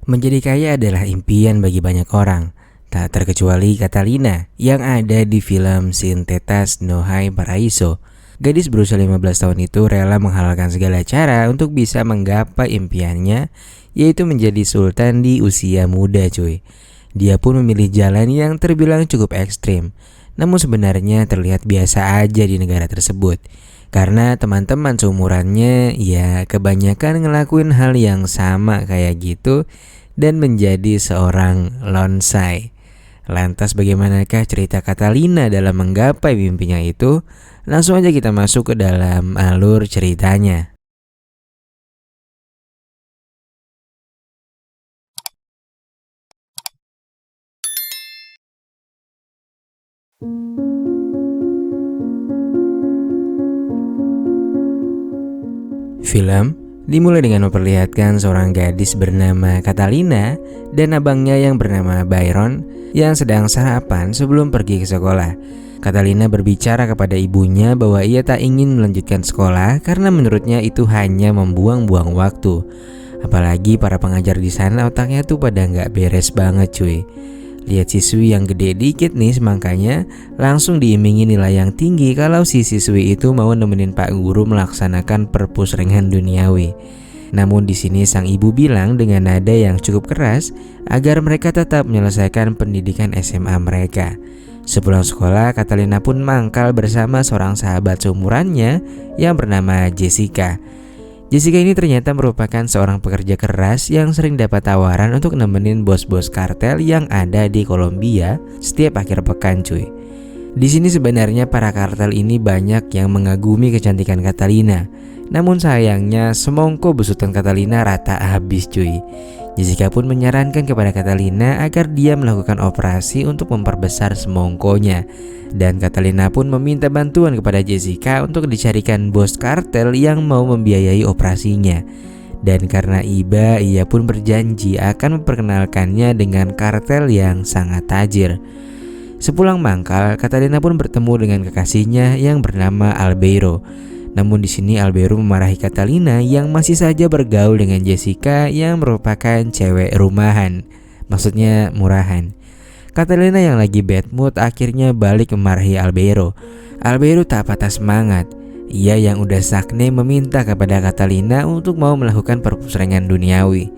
Menjadi kaya adalah impian bagi banyak orang, tak terkecuali Catalina yang ada di film Sintetas no Hay Paraiso. Gadis berusia 15 tahun itu rela menghalalkan segala cara untuk bisa menggapai impiannya, yaitu menjadi sultan di usia muda cuy. Dia pun memilih jalan yang terbilang cukup ekstrim, namun sebenarnya terlihat biasa aja di negara tersebut. Karena teman-teman seumurannya ya kebanyakan ngelakuin hal yang sama kayak gitu dan menjadi seorang lonsai. Lantas bagaimanakah cerita Catalina dalam menggapai mimpinya itu? Langsung aja kita masuk ke dalam alur ceritanya. Film dimulai dengan memperlihatkan seorang gadis bernama Catalina dan abangnya yang bernama Byron yang sedang sarapan sebelum pergi ke sekolah. Catalina berbicara kepada ibunya bahwa ia tak ingin melanjutkan sekolah karena menurutnya itu hanya membuang-buang waktu. Apalagi para pengajar di sana otaknya tuh pada nggak beres banget cuy. Lihat siswi yang gede dikit nih semangkanya langsung diimingi nilai yang tinggi kalau si siswi itu mau nemenin Pak Guru melaksanakan perpusrengan duniawi. Namun di sini sang ibu bilang dengan nada yang cukup keras agar mereka tetap menyelesaikan pendidikan SMA mereka. Sepulang sekolah, Catalina pun mangkal bersama seorang sahabat seumurannya yang bernama Jessica. Jessica ini ternyata merupakan seorang pekerja keras yang sering dapat tawaran untuk nemenin bos-bos kartel yang ada di Kolombia setiap akhir pekan cuy. Di sini sebenarnya para kartel ini banyak yang mengagumi kecantikan Catalina. Namun sayangnya semongko besutan Catalina rata habis cuy. Jessica pun menyarankan kepada Catalina agar dia melakukan operasi untuk memperbesar semongkonya. Dan Catalina pun meminta bantuan kepada Jessica untuk dicarikan bos kartel yang mau membiayai operasinya. Dan karena iba, ia pun berjanji akan memperkenalkannya dengan kartel yang sangat tajir. Sepulang mangkal, Catalina pun bertemu dengan kekasihnya yang bernama Albeiro. Namun di sini Albeiro memarahi Catalina yang masih saja bergaul dengan Jessica yang merupakan cewek rumahan, maksudnya murahan. Catalina yang lagi bad mood akhirnya balik memarahi Albeiro. Albeiro tak patah semangat. Ia yang udah sakne meminta kepada Catalina untuk mau melakukan perpusrengan duniawi.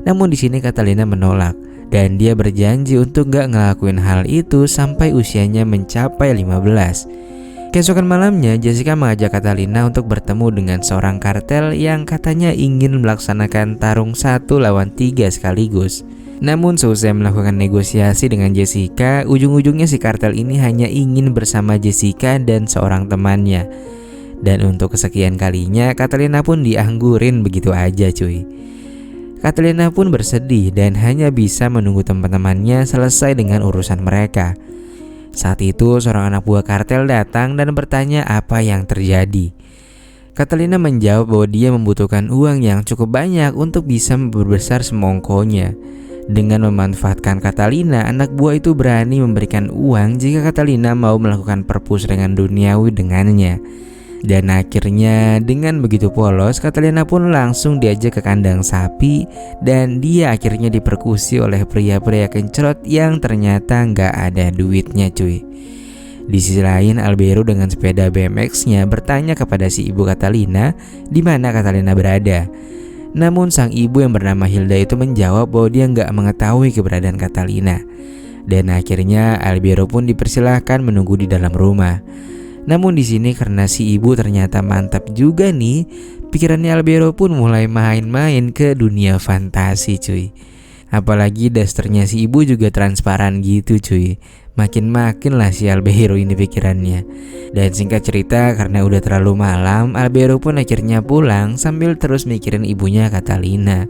Namun di sini Catalina menolak dan dia berjanji untuk gak ngelakuin hal itu sampai usianya mencapai 15. Keesokan malamnya Jessica mengajak Catalina untuk bertemu dengan seorang kartel yang katanya ingin melaksanakan tarung 1 lawan 3 sekaligus. Namun seusai melakukan negosiasi dengan Jessica, ujung-ujungnya si kartel ini hanya ingin bersama Jessica dan seorang temannya. Dan untuk kesekian kalinya Catalina pun dianggurin begitu aja cuy. Catalina pun bersedih dan hanya bisa menunggu teman-temannya selesai dengan urusan mereka. Saat itu seorang anak buah kartel datang dan bertanya apa yang terjadi. Catalina menjawab bahwa dia membutuhkan uang yang cukup banyak untuk bisa memperbesar semongkonya. Dengan memanfaatkan Catalina, anak buah itu berani memberikan uang jika Catalina mau melakukan perpusrengan duniawi dengannya. Dan akhirnya dengan begitu polos, Catalina pun langsung diajak ke kandang sapi dan dia akhirnya diperkusi oleh pria-pria kencrot yang ternyata nggak ada duitnya cuy. Di sisi lain, Albeiro dengan sepeda BMX-nya bertanya kepada si ibu Catalina di mana Catalina berada. Namun sang ibu yang bernama Hilda itu menjawab bahwa dia nggak mengetahui keberadaan Catalina. Dan akhirnya Albeiro pun dipersilahkan menunggu di dalam rumah. Namun di sini karena si ibu ternyata mantap juga nih, pikirannya Albeiro pun mulai main-main ke dunia fantasi cuy. Apalagi dasternya si ibu juga transparan gitu cuy. Makin-makin lah si Albeiro ini pikirannya. Dan singkat cerita karena udah terlalu malam, Albeiro pun akhirnya pulang sambil terus mikirin ibunya Catalina.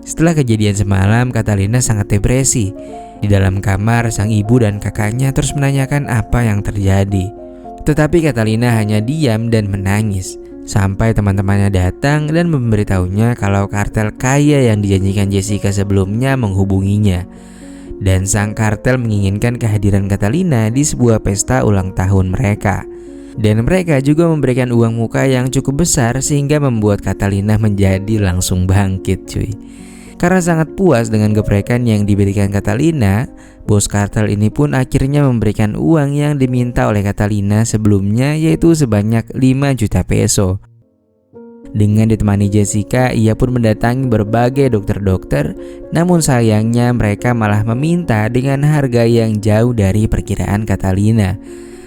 Setelah kejadian semalam, Catalina sangat depresi. Di dalam kamar, sang ibu dan kakaknya terus menanyakan apa yang terjadi. Tetapi Catalina hanya diam dan menangis. Sampai teman-temannya datang dan memberitahunya kalau kartel kaya yang dijanjikan Jessica sebelumnya menghubunginya. Dan sang kartel menginginkan kehadiran Catalina di sebuah pesta ulang tahun mereka. Dan mereka juga memberikan uang muka yang cukup besar sehingga membuat Catalina menjadi langsung bangkit cuy. Karena sangat puas dengan geprekan yang diberikan Catalina, bos kartel ini pun akhirnya memberikan uang yang diminta oleh Catalina sebelumnya, yaitu sebanyak 5 juta peso. Dengan ditemani Jessica, ia pun mendatangi berbagai dokter-dokter, namun sayangnya mereka malah meminta dengan harga yang jauh dari perkiraan Catalina.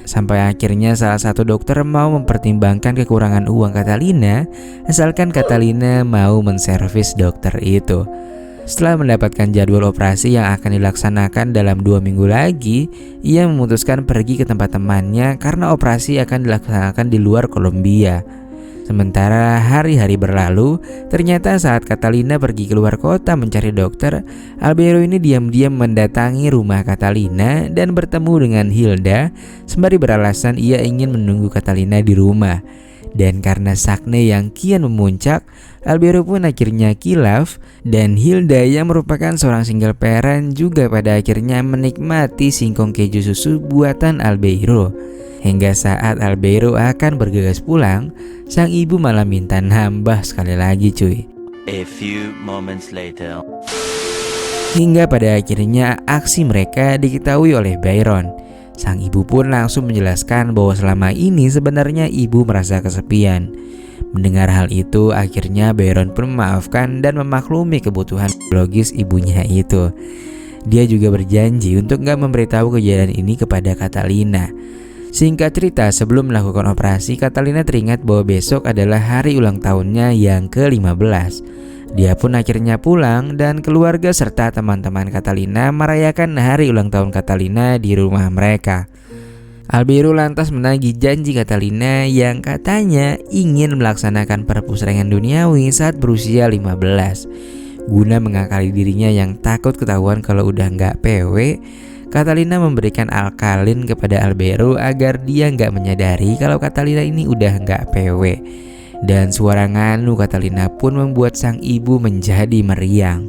Sampai akhirnya salah satu dokter mau mempertimbangkan kekurangan uang Catalina, asalkan Catalina mau menservis dokter itu. Setelah mendapatkan jadwal operasi yang akan dilaksanakan dalam 2 minggu lagi, ia memutuskan pergi ke tempat temannya karena operasi akan dilaksanakan di luar Kolombia. Sementara hari-hari berlalu, ternyata saat Catalina pergi keluar kota mencari dokter, Albeiro ini diam-diam mendatangi rumah Catalina dan bertemu dengan Hilda, sembari beralasan ia ingin menunggu Catalina di rumah. Dan karena sakne yang kian memuncak, Albeiro pun akhirnya kilaf, dan Hilda yang merupakan seorang single parent juga pada akhirnya menikmati singkong keju susu buatan Albeiro. Hingga saat Albeiro akan bergegas pulang, sang ibu malah minta nambah sekali lagi cuy. A few moments later. Hingga pada akhirnya aksi mereka diketahui oleh Byron. Sang ibu pun langsung menjelaskan bahwa selama ini sebenarnya ibu merasa kesepian. Mendengar hal itu, akhirnya Byron pun memaafkan dan memaklumi kebutuhan biologis ibunya itu. Dia juga berjanji untuk gak memberitahu kejadian ini kepada Catalina. Singkat cerita, sebelum melakukan operasi, Catalina teringat bahwa besok adalah hari ulang tahunnya yang ke-15. Dia pun akhirnya pulang dan keluarga serta teman-teman Catalina merayakan hari ulang tahun Catalina di rumah mereka. Albeiro lantas menagih janji Catalina yang katanya ingin melaksanakan perpusrengan duniawi saat berusia 15. Guna mengakali dirinya yang takut ketahuan kalau udah nggak PW, Catalina memberikan alkalin kepada Albeiro agar dia nggak menyadari kalau Catalina ini udah nggak PW. Dan suara nganu Catalina pun membuat sang ibu menjadi meriang.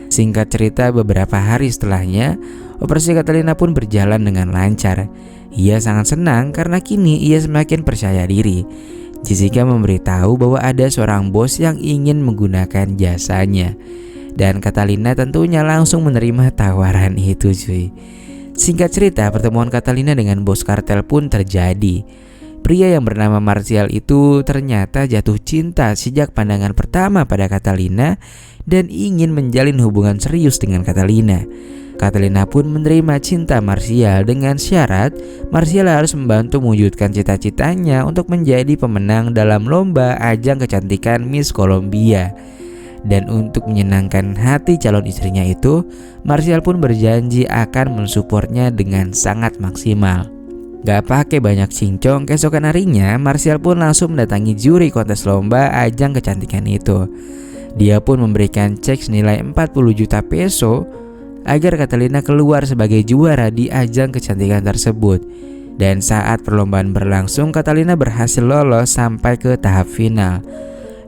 Singkat cerita, beberapa hari setelahnya, operasi Catalina pun berjalan dengan lancar. Ia sangat senang karena kini ia semakin percaya diri. Jessica memberitahu bahwa ada seorang bos yang ingin menggunakan jasanya. Dan Catalina tentunya langsung menerima tawaran itu cuy. Singkat cerita, pertemuan Catalina dengan bos kartel pun terjadi. Pria yang bernama Marcial itu ternyata jatuh cinta sejak pandangan pertama pada Catalina dan ingin menjalin hubungan serius dengan Catalina. Catalina pun menerima cinta Marcial dengan syarat Marcial harus membantu mewujudkan cita-citanya untuk menjadi pemenang dalam lomba ajang kecantikan Miss Colombia. Dan untuk menyenangkan hati calon istrinya itu, Marcial pun berjanji akan mensupportnya dengan sangat maksimal. Gak pakai banyak cincong, keesokan harinya Marcial pun langsung mendatangi juri kontes lomba ajang kecantikan itu. Dia pun memberikan cek senilai 40 juta peso agar Catalina keluar sebagai juara di ajang kecantikan tersebut. Dan saat perlombaan berlangsung, Catalina berhasil lolos sampai ke tahap final.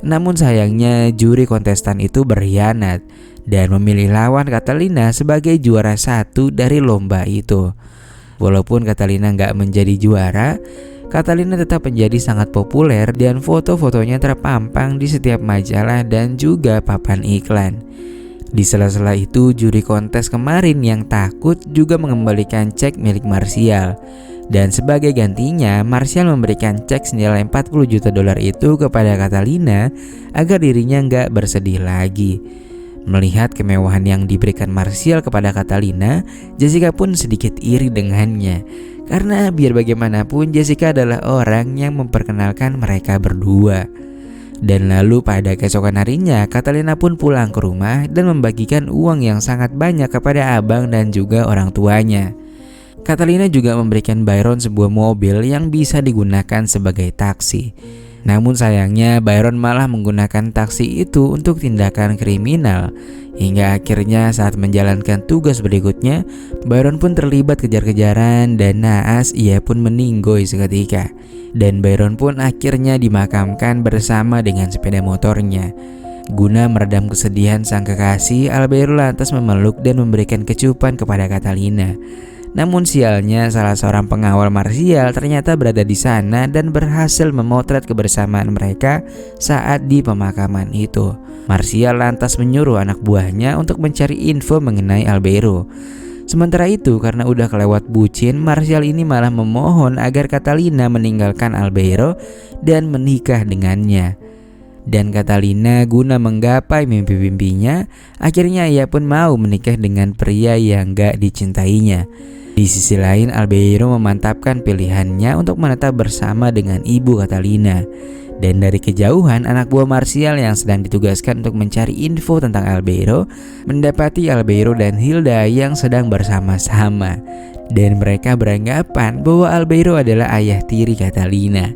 Namun sayangnya juri kontestan itu berkhianat dan memilih lawan Catalina sebagai juara 1 dari lomba itu. Walaupun Catalina nggak menjadi juara, Catalina tetap menjadi sangat populer dan foto-fotonya terpampang di setiap majalah dan juga papan iklan. Di sela-sela itu, juri kontes kemarin yang takut juga mengembalikan cek milik Marcial. Dan sebagai gantinya, Marcial memberikan cek senilai 40 juta dolar itu kepada Catalina agar dirinya nggak bersedih lagi. Melihat kemewahan yang diberikan Marcial kepada Catalina, Jessica pun sedikit iri dengannya. Karena biar bagaimanapun Jessica adalah orang yang memperkenalkan mereka berdua. Dan lalu pada keesokan harinya, Catalina pun pulang ke rumah dan membagikan uang yang sangat banyak kepada abang dan juga orang tuanya. Catalina juga memberikan Byron sebuah mobil yang bisa digunakan sebagai taksi. Namun sayangnya Byron malah menggunakan taksi itu untuk tindakan kriminal. Hingga akhirnya saat menjalankan tugas berikutnya, Byron pun terlibat kejar-kejaran dan naas ia pun meninggoy seketika. Dan Byron pun akhirnya dimakamkan bersama dengan sepeda motornya. Guna meredam kesedihan sang kekasih, Albeiro lantas memeluk dan memberikan kecupan kepada Catalina. Namun sialnya salah seorang pengawal Martial ternyata berada di sana dan berhasil memotret kebersamaan mereka saat di pemakaman itu. Martial lantas menyuruh anak buahnya untuk mencari info mengenai Albeiro. Sementara itu, karena udah kelewat bucin, Martial ini malah memohon agar Catalina meninggalkan Albeiro dan menikah dengannya. Dan Catalina guna menggapai mimpi-mimpinya, akhirnya ia pun mau menikah dengan pria yang gak dicintainya. Di sisi lain, Albeiro memantapkan pilihannya untuk menetap bersama dengan ibu Catalina. Dan dari kejauhan, anak buah Martial yang sedang ditugaskan untuk mencari info tentang Albeiro mendapati Albeiro dan Hilda yang sedang bersama-sama. Dan mereka beranggapan bahwa Albeiro adalah ayah tiri Catalina.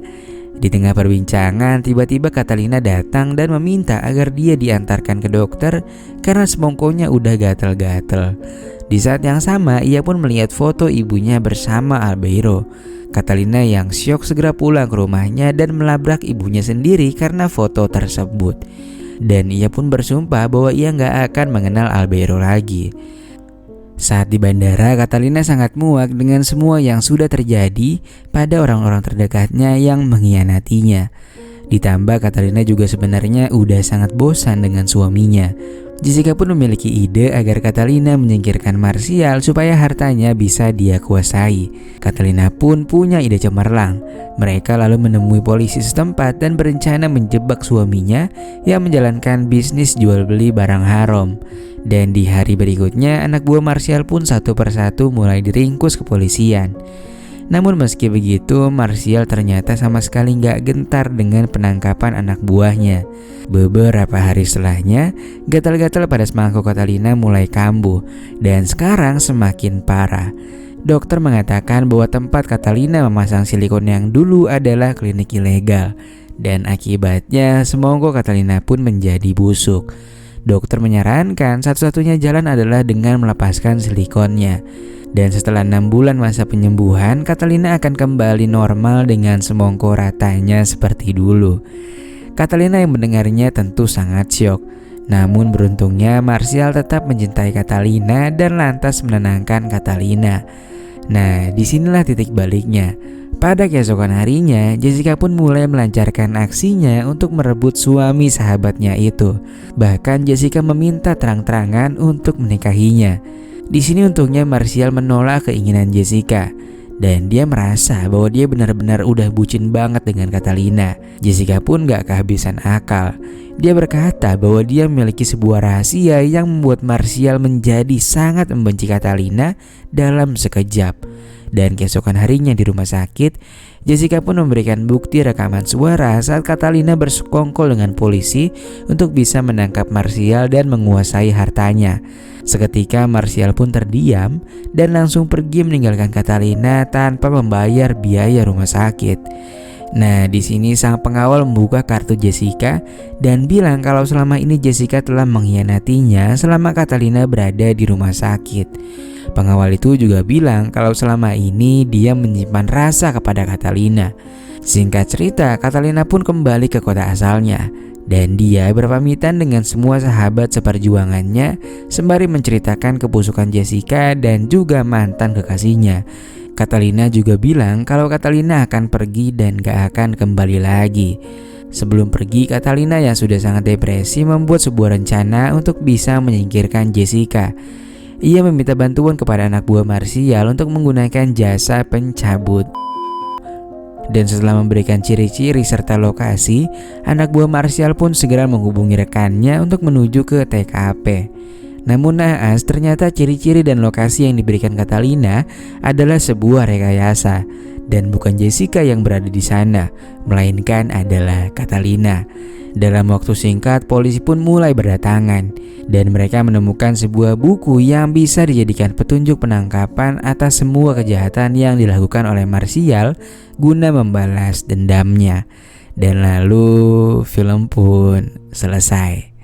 Di tengah perbincangan, tiba-tiba Catalina datang dan meminta agar dia diantarkan ke dokter karena semongkonya udah gatal-gatal. Di saat yang sama, ia pun melihat foto ibunya bersama Albeiro. Catalina yang syok segera pulang ke rumahnya dan melabrak ibunya sendiri karena foto tersebut. Dan ia pun bersumpah bahwa ia gak akan mengenal Albeiro lagi. Saat di bandara, Catalina sangat muak dengan semua yang sudah terjadi pada orang-orang terdekatnya yang mengkhianatinya. Ditambah Catalina juga sebenarnya udah sangat bosan dengan suaminya. Jessica pun memiliki ide agar Catalina menyingkirkan Martial supaya hartanya bisa dia kuasai. Catalina pun punya ide cemerlang. Mereka lalu menemui polisi setempat dan berencana menjebak suaminya yang menjalankan bisnis jual beli barang haram. Dan di hari berikutnya, anak buah Martial pun satu persatu mulai diringkus kepolisian. Namun meski begitu, Martial ternyata sama sekali gak gentar dengan penangkapan anak buahnya. Beberapa hari setelahnya, gatal-gatal pada semangkuk Catalina mulai kambuh dan sekarang semakin parah. Dokter mengatakan bahwa tempat Catalina memasang silikon yang dulu adalah klinik ilegal, dan akibatnya semongkok Catalina pun menjadi busuk. Dokter menyarankan satu-satunya jalan adalah dengan melepaskan silikonnya. Dan setelah 6 bulan masa penyembuhan, Catalina akan kembali normal dengan semongko ratanya seperti dulu. Catalina yang mendengarnya tentu sangat syok. Namun beruntungnya Martial tetap mencintai Catalina dan lantas menenangkan Catalina. Nah, disinilah titik baliknya. Pada keesokan harinya, Jessica pun mulai melancarkan aksinya untuk merebut suami sahabatnya itu. Bahkan Jessica meminta terang-terangan untuk menikahinya. Di sini untungnya Martial menolak keinginan Jessica dan dia merasa bahwa dia benar-benar udah bucin banget dengan Catalina. Jessica pun gak kehabisan akal. Dia berkata bahwa dia memiliki sebuah rahasia yang membuat Martial menjadi sangat membenci Catalina dalam sekejap. Dan keesokan harinya di rumah sakit, Jessica pun memberikan bukti rekaman suara saat Catalina bersekongkol dengan polisi untuk bisa menangkap Martial dan menguasai hartanya. Seketika Martial pun terdiam dan langsung pergi meninggalkan Catalina tanpa membayar biaya rumah sakit. Nah, di sini sang pengawal membuka kartu Jessica dan bilang kalau selama ini Jessica telah mengkhianatinya selama Catalina berada di rumah sakit. Pengawal itu juga bilang kalau selama ini dia menyimpan rasa kepada Catalina. Singkat cerita, Catalina pun kembali ke kota asalnya dan dia berpamitan dengan semua sahabat seperjuangannya sembari menceritakan kebusukan Jessica dan juga mantan kekasihnya. Catalina juga bilang kalau Catalina akan pergi dan gak akan kembali lagi. Sebelum pergi, Catalina yang sudah sangat depresi membuat sebuah rencana untuk bisa menyingkirkan Jessica. Ia meminta bantuan kepada anak buah Martial untuk menggunakan jasa pencabut. Dan setelah memberikan ciri-ciri serta lokasi, anak buah Martial pun segera menghubungi rekannya untuk menuju ke TKP. Namun naas, ternyata ciri-ciri dan lokasi yang diberikan Catalina adalah sebuah rekayasa. Dan bukan Jessica yang berada di sana, melainkan adalah Catalina. Dalam waktu singkat, polisi pun mulai berdatangan dan mereka menemukan sebuah buku yang bisa dijadikan petunjuk penangkapan atas semua kejahatan yang dilakukan oleh Martial guna membalas dendamnya. Dan lalu film pun selesai.